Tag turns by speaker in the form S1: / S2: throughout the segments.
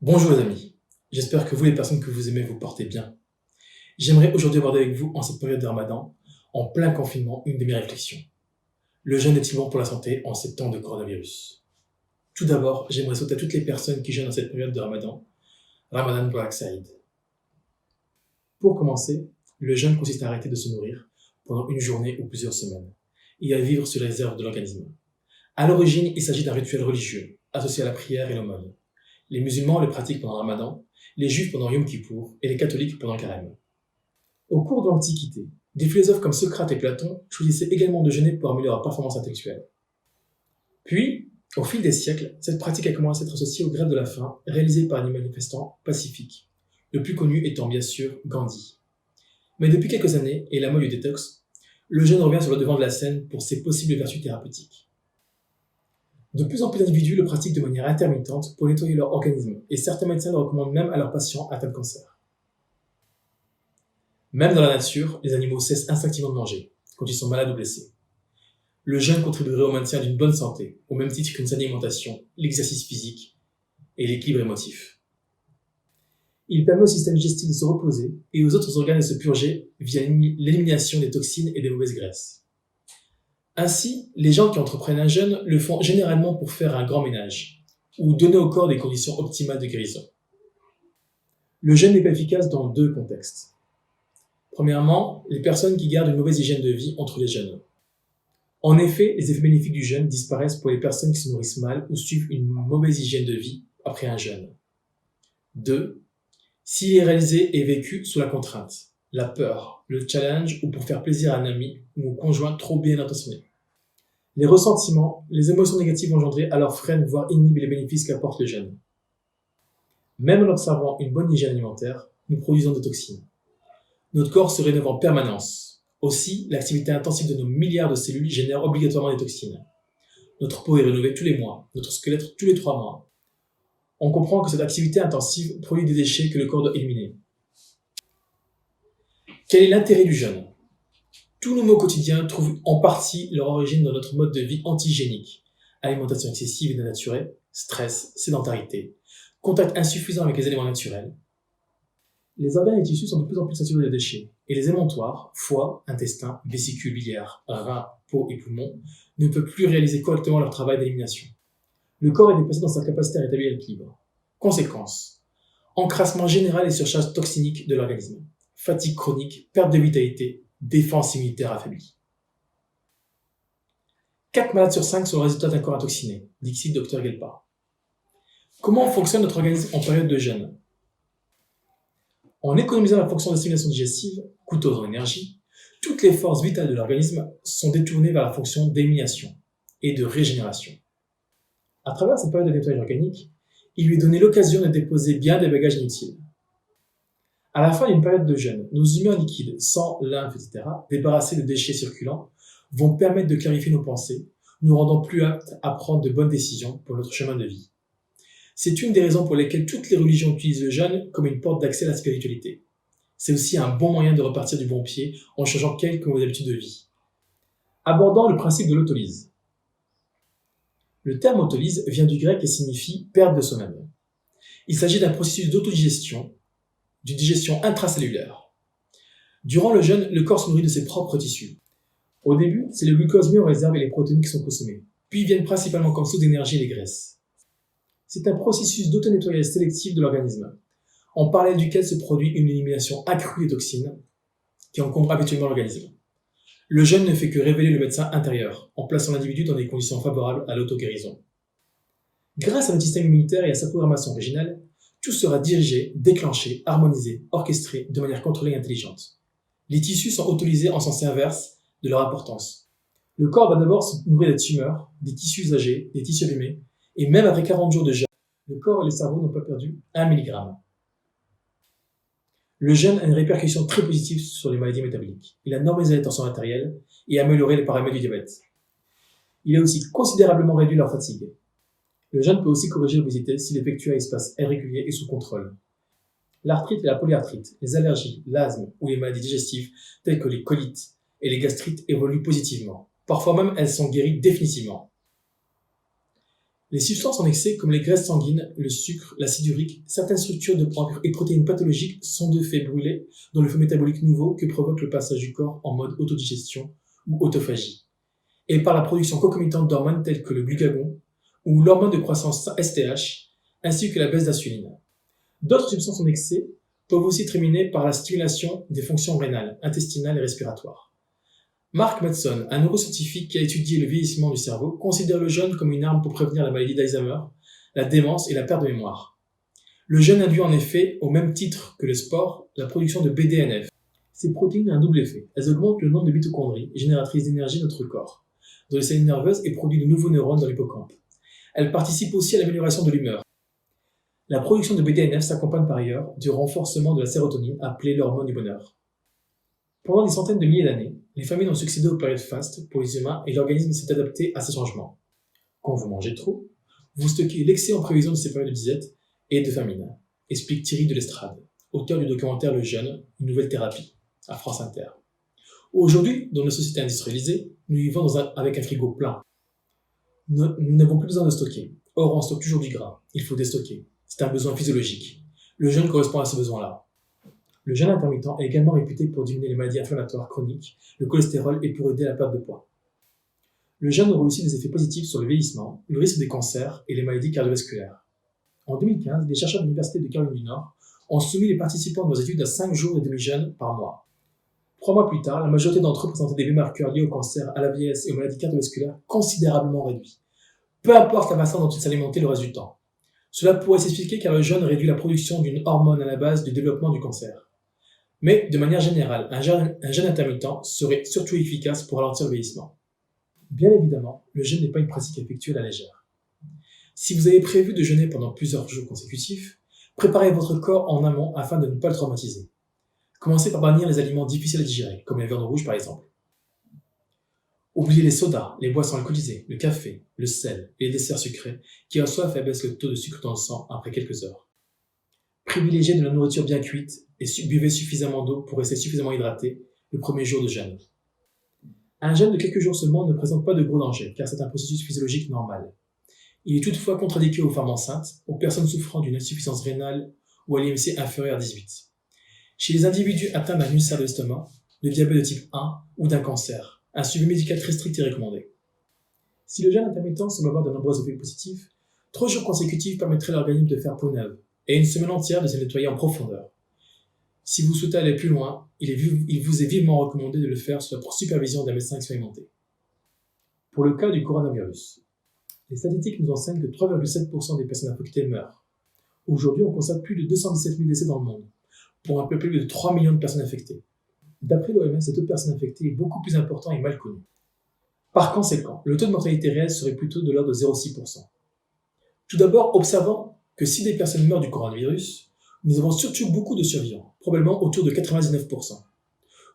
S1: Bonjour les amis, j'espère que vous les personnes que vous aimez vous portez bien. J'aimerais aujourd'hui aborder avec vous en cette période de Ramadan, en plein confinement, une de mes réflexions. Le jeûne est-il bon pour la santé en ces temps de coronavirus? Tout d'abord, j'aimerais souhaiter à toutes les personnes qui jeûnent en cette période de Ramadan, Ramadan Mubarak Saïd. Pour commencer, le jeûne consiste à arrêter de se nourrir pendant une journée ou plusieurs semaines et à vivre sur les réserves de l'organisme. À l'origine, il s'agit d'un rituel religieux associé à la prière et l'aumône. Les musulmans le pratiquent pendant le Ramadan, les juifs pendant Yom Kippour et les catholiques pendant le Carême. Au cours de l'Antiquité, des philosophes comme Socrate et Platon choisissaient également de jeûner pour améliorer leur performance intellectuelle. Puis, au fil des siècles, cette pratique a commencé à être associée aux grèves de la faim réalisées par des manifestants pacifiques, le plus connu étant bien sûr Gandhi. Mais depuis quelques années, et la mode du détox, le jeûne revient sur le devant de la scène pour ses possibles vertus thérapeutiques. De plus en plus d'individus le pratiquent de manière intermittente pour nettoyer leur organisme, et certains médecins le recommandent même à leurs patients atteints de cancer. Même dans la nature, les animaux cessent instinctivement de manger, quand ils sont malades ou blessés. Le jeûne contribuerait au maintien d'une bonne santé, au même titre qu'une saine alimentation, l'exercice physique et l'équilibre émotif. Il permet au système digestif de se reposer et aux autres organes de se purger via l'élimination des toxines et des mauvaises graisses. Ainsi, les gens qui entreprennent un jeûne le font généralement pour faire un grand ménage, ou donner au corps des conditions optimales de guérison. Le jeûne n'est pas efficace dans deux contextes. Premièrement, les personnes qui gardent une mauvaise hygiène de vie entre les jeûnes. En effet, les effets bénéfiques du jeûne disparaissent pour les personnes qui se nourrissent mal ou suivent une mauvaise hygiène de vie après un jeûne. 2. S'il est réalisé et vécu sous la contrainte, la peur, le challenge ou pour faire plaisir à un ami ou au conjoint trop bien intentionné. Les ressentiments, les émotions négatives engendrées alors freinent voire inhibent les bénéfices qu'apporte le jeûne. Même en observant une bonne hygiène alimentaire, nous produisons des toxines. Notre corps se rénove en permanence. Aussi, l'activité intensive de nos milliards de cellules génère obligatoirement des toxines. Notre peau est rénovée tous les mois, notre squelette tous les 3 mois. On comprend que cette activité intensive produit des déchets que le corps doit éliminer. Quel est l'intérêt du jeûne? Tous nos maux quotidiens trouvent en partie leur origine dans notre mode de vie antigénique. Alimentation excessive et dénaturée, stress, sédentarité, contact insuffisant avec les éléments naturels. Les organes et tissus sont de plus en plus saturés de déchets, et les émontoires, foie, intestin, vésicule biliaire, rein, peau et poumons, ne peuvent plus réaliser correctement leur travail d'élimination. Le corps est dépassé dans sa capacité à rétablir l'équilibre. Conséquence, encrassement général et surcharge toxinique de l'organisme, fatigue chronique, perte de vitalité, défense immunitaire affaiblie. 4 malades sur 5 sont le résultat d'un corps intoxiné, dit Dr Gelpa. Comment fonctionne notre organisme en période de jeûne? En économisant la fonction d'assimilation digestive, coûteuse en énergie, toutes les forces vitales de l'organisme sont détournées vers la fonction d'élimination et de régénération. À travers cette période de nettoyage organique, il lui est donné l'occasion de déposer bien des bagages inutiles. À la fin d'une période de jeûne, nos humeurs liquides, sang, lymphe, etc., débarrassées de déchets circulants, vont permettre de clarifier nos pensées, nous rendant plus aptes à prendre de bonnes décisions pour notre chemin de vie. C'est une des raisons pour lesquelles toutes les religions utilisent le jeûne comme une porte d'accès à la spiritualité. C'est aussi un bon moyen de repartir du bon pied en changeant quelques mauvaises habitudes de vie. Abordant le principe de l'autolyse. Le terme autolyse vient du grec et signifie perte de soi-même. Il s'agit d'un processus d'autodigestion, d'une digestion intracellulaire. Durant le jeûne, le corps se nourrit de ses propres tissus. Au début, c'est le glucose mis en réserve et les protéines qui sont consommées. Puis viennent principalement comme source d'énergie les graisses. C'est un processus d'auto-nettoyage sélectif de l'organisme, en parallèle duquel se produit une élimination accrue des toxines qui encombrent habituellement l'organisme. Le jeûne ne fait que révéler le médecin intérieur, en plaçant l'individu dans des conditions favorables à l'auto-guérison. Grâce à notre système immunitaire et à sa programmation originale, tout sera dirigé, déclenché, harmonisé, orchestré de manière contrôlée et intelligente. Les tissus sont autolysés en sens inverse de leur importance. Le corps va d'abord se nourrir des tumeurs, des tissus âgés, des tissus abîmés, et même après 40 jours de jeûne, le corps et le cerveau n'ont pas perdu 1 mg. Le jeûne a une répercussion très positive sur les maladies métaboliques. Il a normalisé la tension artérielle et amélioré les paramètres du diabète. Il a aussi considérablement réduit leur fatigue. Le jeûne peut aussi corriger l'obésité s'il est effectué à espace irrégulier et sous contrôle. L'arthrite et la polyarthrite, les allergies, l'asthme ou les maladies digestives telles que les colites et les gastrites évoluent positivement. Parfois même, elles sont guéries définitivement. Les substances en excès, comme les graisses sanguines, le sucre, l'acide urique, certaines structures et protéines pathologiques sont de fait brûlées dans le feu métabolique nouveau que provoque le passage du corps en mode autodigestion ou autophagie, et par la production concomitante d'hormones telles que le glucagon ou l'hormone de croissance STH, ainsi que la baisse d'insuline. D'autres substances en excès peuvent aussi être éliminées par la stimulation des fonctions rénales, intestinales et respiratoires. Mark Madsen, un neuroscientifique qui a étudié le vieillissement du cerveau, considère le jeûne comme une arme pour prévenir la maladie d'Alzheimer, la démence et la perte de mémoire. Le jeûne induit en effet, au même titre que le sport, la production de BDNF. Ces protéines ont un double effet. Elles augmentent le nombre de mitochondries, génératrices d'énergie de notre corps, dans les cellules nerveuses et produisent de nouveaux neurones dans l'hippocampe. Elles participent aussi à l'amélioration de l'humeur. La production de BDNF s'accompagne par ailleurs du renforcement de la sérotonine, appelée l'hormone du bonheur. Pendant des centaines de milliers d'années, les famines ont succédé aux périodes fastes pour les humains et l'organisme s'est adapté à ces changements. Quand vous mangez trop, vous stockez l'excès en prévision de ces périodes de disette et de famine, explique Thierry de Lestrade, auteur du documentaire Le Jeûne, une nouvelle thérapie, à France Inter. Aujourd'hui, dans nos sociétés industrialisées, nous vivons avec un frigo plein. Nous n'avons plus besoin de stocker. Or, on stocke toujours du gras. Il faut déstocker. C'est un besoin physiologique. Le jeûne correspond à ce besoin-là. Le jeûne intermittent est également réputé pour diminuer les maladies inflammatoires chroniques, le cholestérol et pour aider à la perte de poids. Le jeûne aura aussi des effets positifs sur le vieillissement, le risque des cancers et les maladies cardiovasculaires. En 2015, les chercheurs de l'Université de Caroline du Nord ont soumis les participants de nos études à 5 jours de demi-jeûne par mois. 3 mois plus tard, la majorité d'entre eux présentaient des biomarqueurs liés au cancer, à la vieillesse et aux maladies cardiovasculaires considérablement réduits. Peu importe la façon dont ils s'alimentaient le reste du temps. Cela pourrait s'expliquer car le jeûne réduit la production d'une hormone à la base du développement du cancer. Mais, de manière générale, un jeûne intermittent serait surtout efficace pour ralentir le vieillissement. Bien évidemment, le jeûne n'est pas une pratique effectuée à la légère. Si vous avez prévu de jeûner pendant plusieurs jours consécutifs, préparez votre corps en amont afin de ne pas le traumatiser. Commencez par bannir les aliments difficiles à digérer, comme les viandes rouges par exemple. Oubliez les sodas, les boissons alcoolisées, le café, le sel et les desserts sucrés qui assoiffent et abaissent le taux de sucre dans le sang après quelques heures. Privilégiez de la nourriture bien cuite et buvez suffisamment d'eau pour rester suffisamment hydraté le premier jour de jeûne. Un jeûne de quelques jours seulement ne présente pas de gros dangers car c'est un processus physiologique normal. Il est toutefois contre-indiqué aux femmes enceintes, aux personnes souffrant d'une insuffisance rénale ou à l'IMC inférieur à 18. Chez les individus atteints d'un ulcère de l'estomac, de diabète de type 1 ou d'un cancer, un suivi médical très strict est recommandé. Si le jeûne intermittent semble avoir de nombreux effets positifs, 3 jours consécutifs permettraient à l'organisme de faire peau neuve et une semaine entière de se nettoyer en profondeur. Si vous souhaitez aller plus loin, il vous est vivement recommandé de le faire sous la supervision d'un médecin expérimenté. Pour le cas du coronavirus, les statistiques nous enseignent que 3,7% des personnes infectées meurent. Aujourd'hui, on constate plus de 217 000 décès dans le monde, pour un peu plus de 3 millions de personnes infectées. D'après l'OMS, ce taux de personnes infectées est beaucoup plus important et mal connu. Par conséquent, le taux de mortalité réelle serait plutôt de l'ordre de 0,6%. Tout d'abord, observons que si des personnes meurent du coronavirus, nous avons surtout beaucoup de survivants, probablement autour de 99%.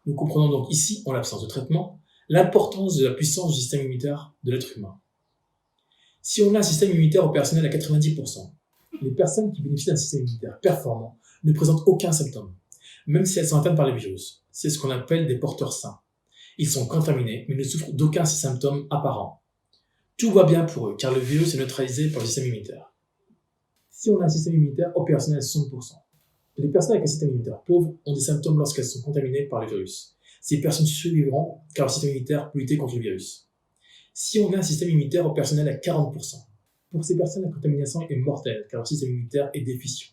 S1: Nous comprenons donc ici, en l'absence de traitement, l'importance de la puissance du système immunitaire de l'être humain. Si on a un système immunitaire opérationnel à 90%, les personnes qui bénéficient d'un système immunitaire performant ne présentent aucun symptôme, même si elles sont atteintes par le virus. C'est ce qu'on appelle des porteurs sains. Ils sont contaminés, mais ne souffrent d'aucun symptôme apparent. Tout va bien pour eux, car le virus est neutralisé par le système immunitaire. Si on a un système immunitaire opérationnel à 60%, les personnes avec un système immunitaire pauvre ont des symptômes lorsqu'elles sont contaminées par le virus. Ces personnes survivront car leur système immunitaire peut lutter contre le virus. Si on a un système immunitaire opérationnel à 40%, pour ces personnes, la contamination est mortelle car leur système immunitaire est déficient.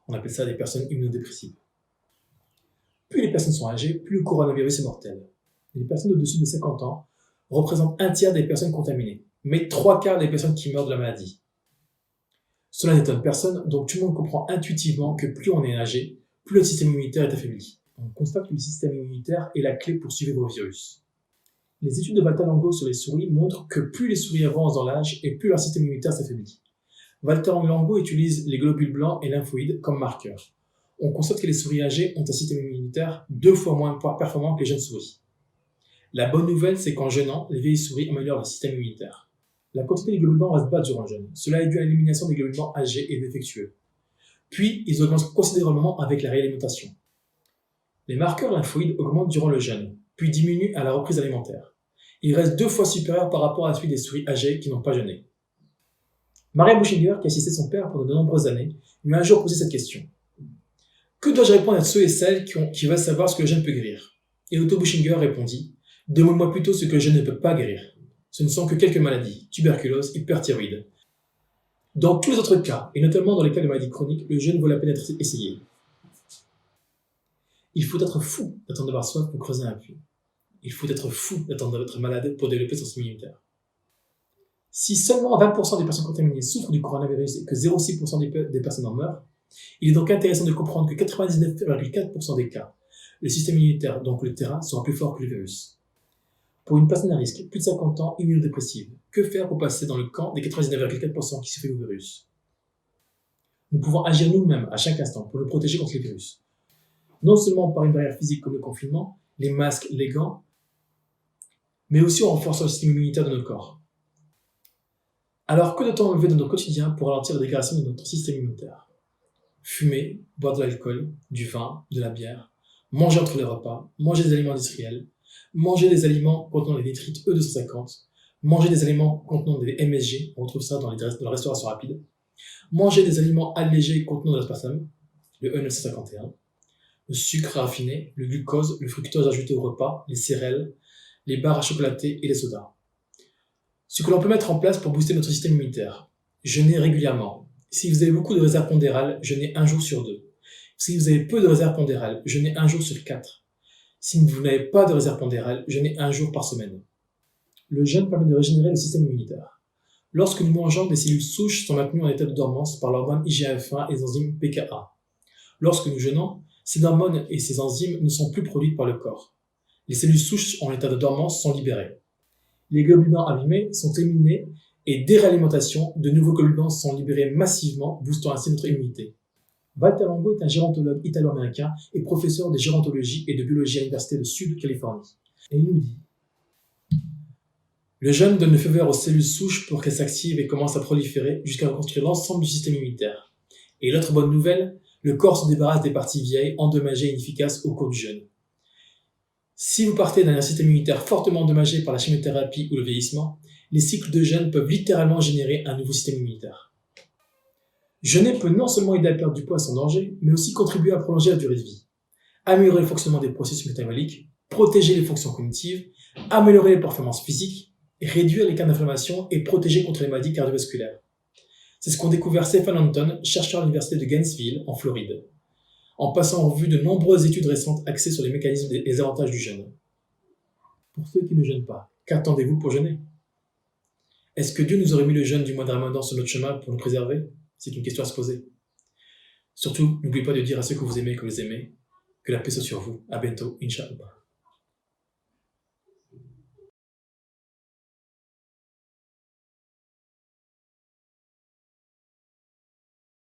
S1: On appelle ça des personnes immunodépressives. Plus les personnes sont âgées, plus le coronavirus est mortel. Les personnes au-dessus de 50 ans représentent un tiers des personnes contaminées, mais 3/4 des personnes qui meurent de la maladie. Cela n'étonne personne, donc tout le monde comprend intuitivement que plus on est âgé, plus le système immunitaire est affaibli. On constate que le système immunitaire est la clé pour survivre au virus. Les études de Valter Longo sur les souris montrent que plus les souris avancent dans l'âge et plus leur système immunitaire s'affaiblit. Valter Longo utilise les globules blancs et lymphoïdes comme marqueurs. On constate que les souris âgées ont un système immunitaire 2 fois moins performant que les jeunes souris. La bonne nouvelle, c'est qu'en jeûnant, les vieilles souris améliorent leur système immunitaire. La quantité des globules blancs reste basse durant le jeûne. Cela est dû à l'élimination des globules blancs âgés et défectueux. Puis, ils augmentent considérablement avec la réalimentation. Les marqueurs lymphoïdes augmentent durant le jeûne, puis diminuent à la reprise alimentaire. Ils restent 2 fois supérieurs par rapport à celui des souris âgées qui n'ont pas jeûné. Maria Buschinger, qui assistait son père pendant de nombreuses années, lui a un jour posé cette question. Que dois-je répondre à ceux et celles qui veulent savoir ce que le jeûne peut guérir? Et Otto Buschinger répondit, demande-moi plutôt ce que le jeûne ne peut pas guérir. Ce ne sont que quelques maladies, tuberculose, hyperthyroïde. Dans tous les autres cas, et notamment dans les cas de maladies chroniques, le jeûne vaut la peine d'être essayé. Il faut être fou d'attendre d'avoir soif pour creuser un puits. Il faut être fou d'attendre d'être malade pour développer son système immunitaire. Si seulement 20% des personnes contaminées souffrent du coronavirus et que 0,6% des personnes en meurent, il est donc intéressant de comprendre que 99,4% des cas, le système immunitaire, donc le terrain, sera plus fort que le virus. Pour une personne à risque, plus de 50 ans, immunodépressive, que faire pour passer dans le camp des 99,4% qui souffrent du virus? Nous pouvons agir nous-mêmes à chaque instant pour nous protéger contre les virus. Non seulement par une barrière physique comme le confinement, les masques, les gants, mais aussi en renforçant le système immunitaire de notre corps. Alors, que doit-on enlever dans notre quotidien pour ralentir la dégradation de notre système immunitaire? Fumer, boire de l'alcool, du vin, de la bière, manger entre les repas, manger des aliments industriels, manger des aliments contenant des nitrites E250, manger des aliments contenant des MSG, on retrouve ça dans la restauration rapide, manger des aliments allégés contenant de l'aspartame, le E951, le sucre raffiné, le glucose, le fructose ajouté au repas, les céréales, les barres à chocolater et les sodas. Ce que l'on peut mettre en place pour booster notre système immunitaire. Jeûner régulièrement. Si vous avez beaucoup de réserves pondérales, jeûnez 1 jour sur 2. Si vous avez peu de réserves pondérales, jeûnez 1 jour sur 4. Si vous n'avez pas de réserve pondérale, jeûnez 1 jour par semaine. Le jeûne permet de régénérer le système immunitaire. Lorsque nous mangeons, des cellules souches sont maintenues en état de dormance par l'hormone IGF-1 et les enzymes PKA. Lorsque nous jeûnons, ces hormones et ces enzymes ne sont plus produites par le corps. Les cellules souches en état de dormance sont libérées. Les globules blancs abîmés sont éliminés et dès réalimentation, de nouveaux globules blancs sont libérés massivement, boostant ainsi notre immunité. Walter Longo est un gérontologue italo-américain et professeur de gérontologie et de biologie à l'Université de Sud-Californie. Et il nous dit: le jeûne donne le feu vert aux cellules souches pour qu'elles s'activent et commencent à proliférer jusqu'à reconstruire l'ensemble du système immunitaire. Et l'autre bonne nouvelle, le corps se débarrasse des parties vieilles, endommagées et inefficaces au cours du jeûne. Si vous partez d'un système immunitaire fortement endommagé par la chimiothérapie ou le vieillissement, les cycles de jeûne peuvent littéralement générer un nouveau système immunitaire. Jeûner peut non seulement aider à perdre du poids sans danger, mais aussi contribuer à prolonger la durée de vie, améliorer le fonctionnement des processus métaboliques, protéger les fonctions cognitives, améliorer les performances physiques, réduire les cas d'inflammation et protéger contre les maladies cardiovasculaires. C'est ce qu'ont découvert Stephen Anton, chercheur à l'université de Gainesville, en Floride, en passant en revue de nombreuses études récentes axées sur les mécanismes et les avantages du jeûne. Pour ceux qui ne jeûnent pas, qu'attendez-vous pour jeûner? Est-ce que Dieu nous aurait mis le jeûne du mois de Ramadan sur notre chemin pour nous préserver? C'est une question à se poser. Surtout, n'oubliez pas de dire à ceux que vous aimez que vous les aimez. Que la paix soit sur vous. À bientôt, Inch'Allah.